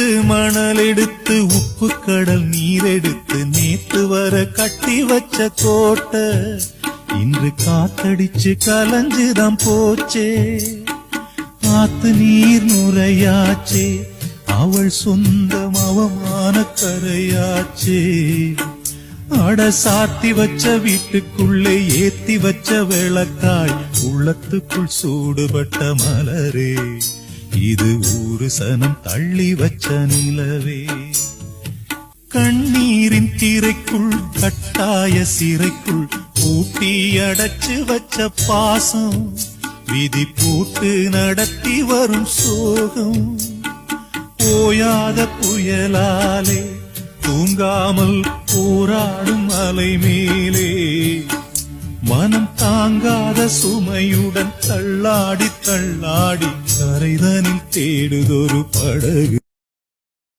எடுத்து மணல் எடுத்து உப்பு கடல் நீர் எடுத்து நேத்து வர கட்டி வச்ச கோட்டை இன்று காத்தடிச்சு கலஞ்சுதான் போச்சே. ஆத்து நீர் நுரையாச்சே, அவள் சொந்தம் அவமான கரையாச்சே. அட சாத்தி வச்ச வீட்டுக்குள்ளே ஏத்தி வச்ச விளக்காய் உள்ளத்துக்குள் சூடுபட்ட மலரே, இது ஊரு சனம் தள்ளி வச்ச நிலவே. கண்ணீரின் திரைக்குள் கட்டாய சிறைக்குள் பூட்டி அடைச்சு வச்ச பாசம், விதி போட்டு நடத்தி வரும் சோகம். போயாத புயலாலே தூங்காமல் போராடும் அலை மேலே, மனம் தாங்காத சுமையுடன் தள்ளாடி தள்ளாடி கரைதனில் தேடுதொரு படகு.